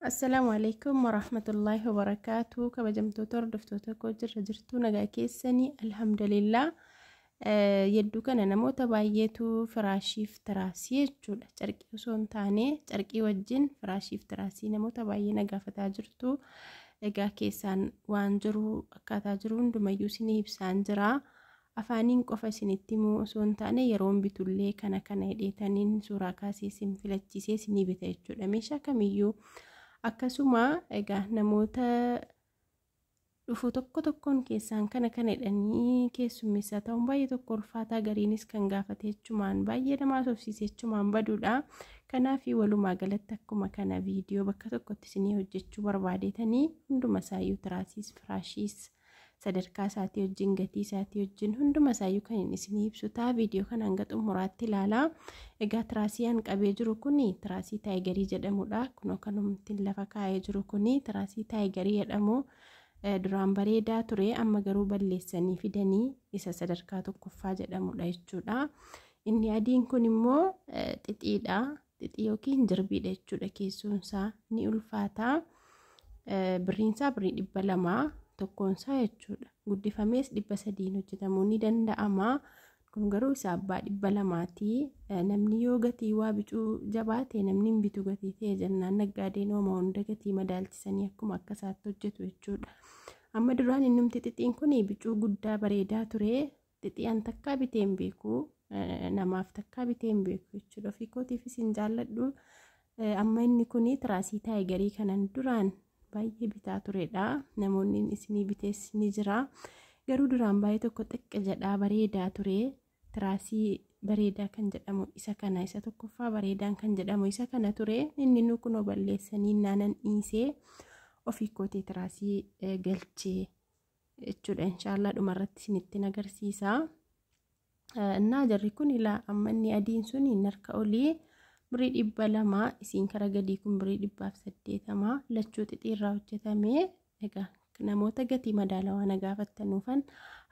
Assalamu alaikum warahmatullahi wabarakatuh. Kabajamtoota hordoftoota koo jirtu nagaa keessanii alhamdulillah. Yedduu kana namoota baay'eetu firaashiif tiraasii jechuudha. Carqii osoo hin taane carqii wajjin firaashiif tiraasii namoota baay'ee nagaafataa jirtu. Egaa keessaan waan jiru akkaataa jiru hundumayyuu isinii ibsaan jira. Afaaniin qofa isinitti himuu osoo hin taane yeroon bitullee kana hidheetaniin suuraa kaasee isin filachiisee isinii bita jechuudha. Meeshaa kamiyyuu akkasuma egaa namoota dhufu tokkoon keessaan kana hidhanii keessummeessaa ta'uun baay'ee tokko ulfaataa gariinis kan gaafate jechumaan baay'ee nama asoofsiise jechumaan baduudha. Kanaaf walumaa galatti akkuma kana viidiyoo bakka tokkotti isinii hojjechuu barbaadeetanii hunduma isaayyuu tiraasiis firaashiis sadarkaa isaatii wajjin gatii isaatii wajjin hunduma isaayyuu kan isinii ibsu ta'a. Viidiyoo kana hanga xumuraatti ilaalaa. Egaa tiraasiin qabee jiru kuni tiraasii taayigarii jedhamudha. Kunoo kanumti lafa kaa'ee jiru kuni tiraasii taayigarii jedhamu. Duraan bareedaa ture amma garuu balleessanii fidanii isa sadarkaa tokkoffaa jedhamudha jechuudha. Inni adiin kun immoo xixiidha. Xixii yookiin jirbiidha jechuudha. Keessoonsaa ni ulfaata. Birriinsaa birrii 200 tokkoonsaa jechuudha. Guddifamees 300 hojjetamuu ni danda'ama. Kun garuu isa abbaa 200ti. Namni yoo gatii waa bicuu jabaate namni hin bitu gatii ta'e jennaan naggaadeen hooma hunda gatii madaalchisanii akkuma akka isaatti hojjetu jechuudha. Amma duraan innumti xixiin kun bicuu guddaa bareedaa ture. Xixiyaan takkaa bitee hin beeku. Namaaf takkaa bitee hin beeku jechuudha. Ofii kootiifis hin jaalladhu. Amma inni kun tiraasii taayigarii kanan duraan baay'ee bitaa turedha. Namoonni isinii bitees ni jira. Garuu duraan baay'ee tokko xiqqaa jedhaa bareedaa ture. Tiraasii bareedaa kan jedhamu isa kana, isa tokkoffaa bareedaan kan jedhamu isa kana ture. Inni nu kunoo balleessanii naanan dhiisee ofii kootee tiraasii galchee jechuudha. Inshaallah dhumarratti isinitti agarsiisa. Innaa jarri kun ilaa amma inni adiin sun harka olii birrii 200, isiin kara gadii kun birrii 180 lachuu xixiirraa hojjetame. Egaa namoota gatii madaalawaa nagaafattanuufan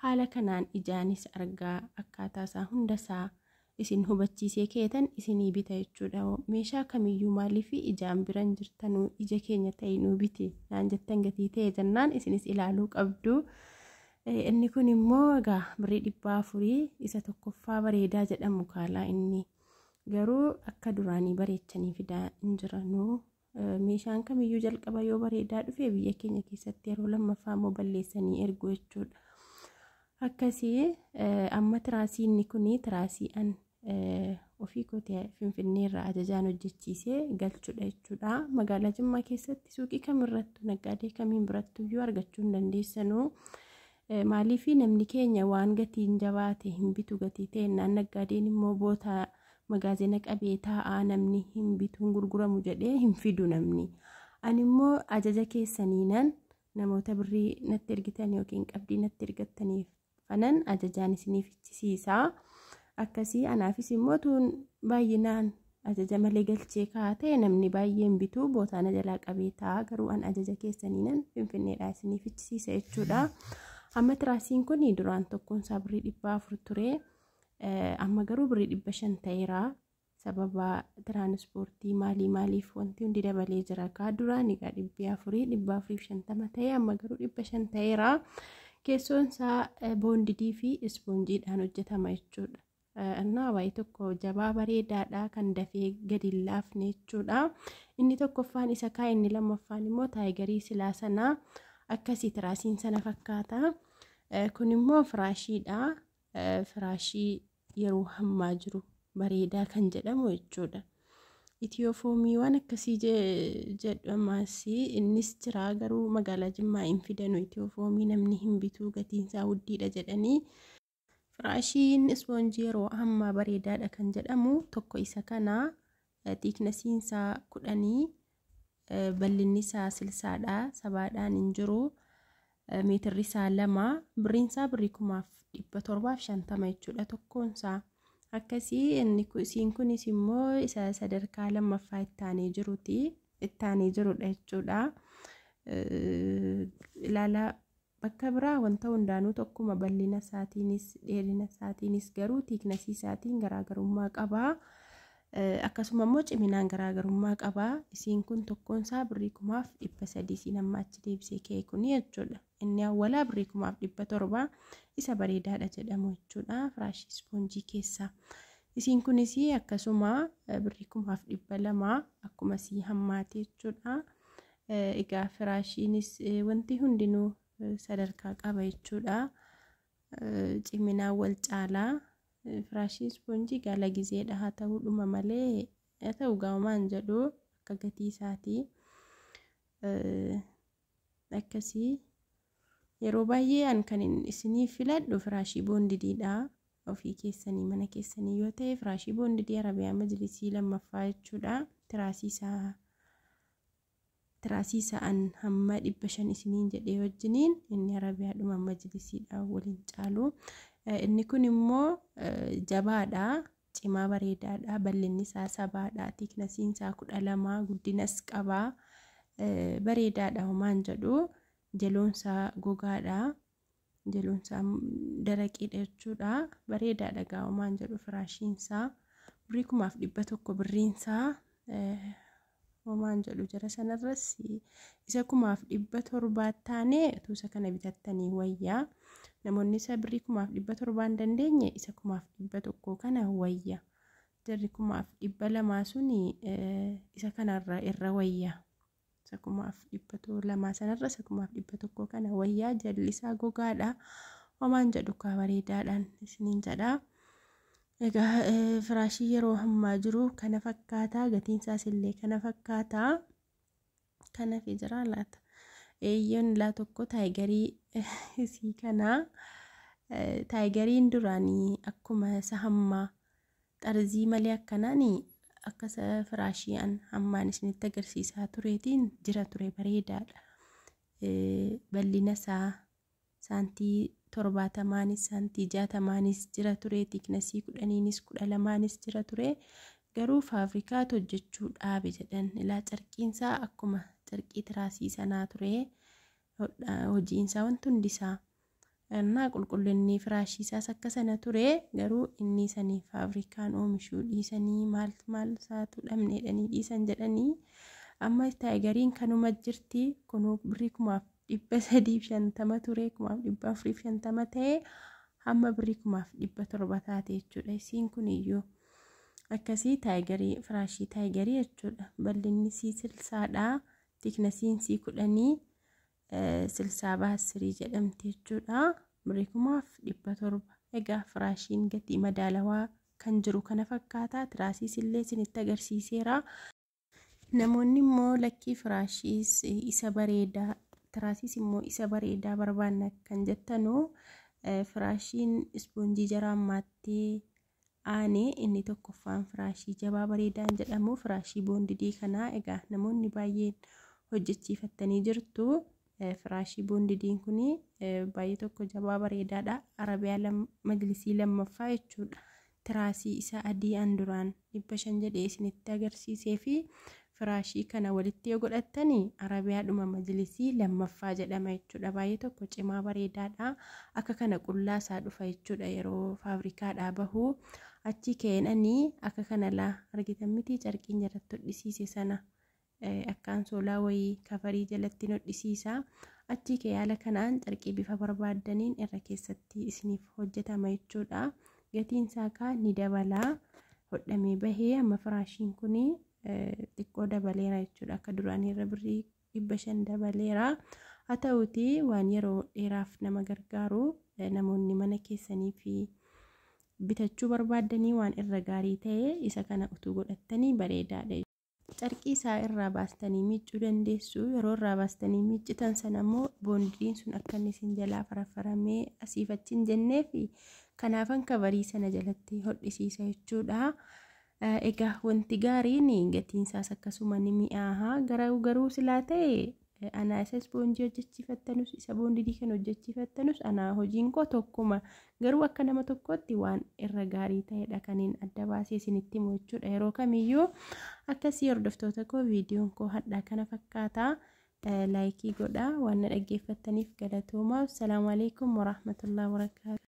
haala kanaan ijaanis argaa akkaataa isaa hundasaa isin hubachiisee keetan isinii bita jechuudha. Meeshaa kamiyyuu maaliif ijaan biran jirtanuu ija keenya ta'inuu biti naan jettan gatii ta'e jennaan isinis ilaaluu qabdu. Inni kun immoo egaa birrii 400 isa tokkoffaa bareedaa jedhamu kaalaa inni garuu akka duraanii bareechanii fidaa hin jiranuu. Meeshaan kamiyyuu jalqaba yoo bareedaa dhufe biyya keenya keessatti yeroo lammaffaa immoo balleessanii ergu jechuudha. Akkasii amma tiraasii inni kun tiraasii an ofii kootee Finfinnee irraa ajajaan hojjechiisee galchudha jechuudha. Magaalaa Jimmaa keessatti suuqii kamirrattu naggaadee kamiin birattuyyuu argachuu hin dandeessanuu. Maaliif namni keenya waan gatiin jabaate hin bitu gatii ta'ennaan naggaadeen immoo bootaa magaazina qabee taa'aa namni hin bitu hin gurguramu jedhee hin fidu namni. Ani immoo ajaja keessaniinan namoota birrii natti ergitan yookiin qabdii natti ergattaniif fanan ajajaan isiniif ichisiisaa. Akkasii anaafis immoo tuun baay'inaan ajaja malee galchee kaa'ate namni baay'een bitu bootaan jalaa qabee taa'aa. Garuu an ajaja keessaniinan Finfinneedhaa isiniif ichisiisa jechuudha. Amma tiraasiin kun duraan tokkoonsaa birrii 400 ture. Amma garuu birrii 500 ta'eera. Sababa tiraanispoortii maaliif wanti hundi dabalee jira. Kaa duraan egaa 450 ta'e amma garuu 500 ta'eera. Keessoonsaa boondidii fi ispoonjiidhaan hojjetama jechuudha. Innaa waa'ee tokko jabaa bareedaadha kan dafee gadi hin laafne jechuudha. Inni tokkoffaan isa kaa inni lammaffaan immoo taayigarii silaa sanaa akkasii tiraasiin sana fakkaata. Kun immoo firaashiidha. Firaashii yeroo hammaa jiru bareedaa kan jedhamu jechuudha. Itiyoofoomii waan akkasii jedhamas innis jira garuu magaalaa Jimmaa hin fidanu. Itiyoofoomii namni hin bitu gatiinsaa guddiidha jedhanii. Firaashiin ispoonjii yeroo hammaa bareedaadha kan jedhamu tokko isa kana. Tiiknasiinsaa 10, bal'inni isaa 60dha. Sabaadhaan hin jiru. Meetirri isaa 2, birriinsaa birrii 1750 jechuudha tokkoonsaa. Akkasii inni isiin kunis immoo isa sadarkaa lammaffaa ittaanee jiruti. Ittaanee jirudha jechuudha. Ilaalaa bakka biraa wanta hundaanuu tokkuma bal'ina isaatiinis dheerina isaatiinis garuu tiiknasii isaatiin garaagarummaa qaba. akkasuma immoo ciminaan garaagarummaa qaba. Isiin kun tokkoon isaa birrii 1300 isiin amma achi deebisee ka'e kun jechuudha. Inni awwalaa birrii 1700 isa bareedaadha jedhamu jechuudha firaashii ispoonjii keessaa. Isiin kunis akkasuma birrii 1200 akkuma sii hammaate jechuudha. Egaa firaashiinis wanti hundinuu sadarkaa qaba jechuudha. Ciminaan wal caalaa. Firaashii ispoonjii gaala gizeedha haa ta'uu dhuma malee haa ta'u gaamaan jedhu akka gatii isaatii akkasii yeroo baay'ee an kan isiniif filadhu firaashii boondidiidha. Ofii keessanii mana keessanii yoo ta'e firaashii boondidii Arabiyaa Majlisii lammaffaa jechuudha. Tiraasii isaan hamma 500 isiniin jedhee wajjiniin inni Arabiyaa dhuma Majlisiidha waliin caalu. Inni kun immoo jabaadha, cimaa bareedaadha, bal'inni isaa 7dha, tiiknasiin isaa 12, guddinas qaba. Bareedaadha homaan jedhu, jaloon isaa gogaadha, jaloon isaa daraqidha jechuudha. Bareedaadha gaa homaan jedhu firaashiin isaa birrii 1100 birriin isaa homaan jedhu jara sanarras isa 1700 taane tuusa kana bitattanii wayyaa. Namoonni isa birrii 1700 hin dandeenye isa 1100 kana wayya. Jarri 1200 suni isa kanarra irra wayya. Isa 1200 sanarra isa 1100 kana wayyaa. Jalli isaa gogaadha. Homaan jedhu kaa bareedaadhaan isiniin jedha. Egaa firaashii yeroo hammaa jiru kana fakkaata. Gatiin isaas illee kana fakkaata. Kana fi jira laata. Eeyyoon laa tokko taayigarii isii kana taayigariin duraanii akkuma isa hammaa xarzii malee akkanaanii akkasa firaashii an hammaan isinitti agarsiisaa tureetiin jira ture bareedaadha. Bal'ina isaa saantii 70 saantii 60 jira ture, tiiknasii 10 12 jira ture. Garuu faafrikaatu hojjechuu dhaabe jedhan. Ilaa carqiinsaa akkuma carqii tiraasii sanaa ture. Hojiinsaa wanti hundisaa innaa qulqullinni firaashii isaas akka sana ture. Garuu inni sanii faafrikaan oomishuu dhiisanii maal isaatu dhabneedhanii dhiisan jedhanii. Amma taayigariin kanuma jirti. Kunuu birrii 1350 ture, 1450 ta'e hamma birrii 1700 taate jechuudha. Isiin kuniyyuu akkasii taayigarii firaashii taayigarii jechuudha. Bal'inni isii silsaadha, tiiknasiin isii 10 silsaa baasirii jedhamti jechuudha. Birrii 1700. Egaa firaashiin gatii madaalawaa kan jiru kana fakkaata. Tiraasiis illee isinitti agarsiiseera. Namoonni immoo lakkii firaashiis isa bareedaa, tiraasiis immoo isa bareedaa barbaanna kan jettanu firaashiin ispoonjii jara ammaattee aanee inni tokkoffaan firaashii jabaa bareedaan jedhamu firaashii boondidii kanaa. Egaa namoonni baay'een hojjechiifattanii jirtu. Firaashii boondidiin kuni baay'ee tokko jabaa bareedaadha. Arabiyaa Majlisii lammaffaa jechuudha. Tiraasii isa adii an duraan 500 jedhee isinitti agarsiisee fi firaashii kana walitti yoo godhattanii Arabiyaa dhuma Majlisii lammaffaa jedhama jechuudha. Baay'ee tokko cimaa bareedaadha. Akka kana qullaa isaa dhufa jechuudha yeroo faafrikaadhaa bahu. Achi keenanii akka kana laa argitan miti carqiin jalatti hodhisiise sana akkaan soolaa wayii kafarii jalatti hodhisiisa. Achi kee haala kanaan carqii bifa barbaaddaniin irra keessatti isiniif hojjetama jechuudha. Gatiin isaa kaa ni dabalaa. Hodhamee bahee amma firaashiin kuni xiqqoo dabaleera jechuudha. Akka duraan irra birrii 500 dabaleera. Haa ta'uuti waan yeroo dheeraaf nama gargaaru namoonni mana keessanii fi bitachuu barbaaddanii waan irra gaarii ta'e isa kana utuu godhattanii bareedaadha. Carqii isaa irraa baastanii miiccuu dandeessu. Yeroo irraa baastanii miiccitan sana immoo boondidiin sun akka inni isin jalaa farafaramee asiif achi hin jennee fi kanaafan kabarii sana jalatti hodhisiisa jechuudha. Egaa wanti gaariin gatiin isaas akkasuma ni mi'aaha. Garuu silaa ta'e anaa isa ispoonjii hojjechiifattanus isa boondidii kan hojjechiifattanus anaa hojiin koo tokkuma. Garuu akka nama tokkotti waan irra gaarii ta'edha kaniin adda baasee isinitti himu jechuudha. Yeroo kamiyyuu akkasii hordoftoota koo viidiyoon koo hadhaa kana fakkaata. Laayikii godhaa waan na dhaggeeffattaniif galatooma. Assalaamu alaykum warahmatullahi wabarakaatuh.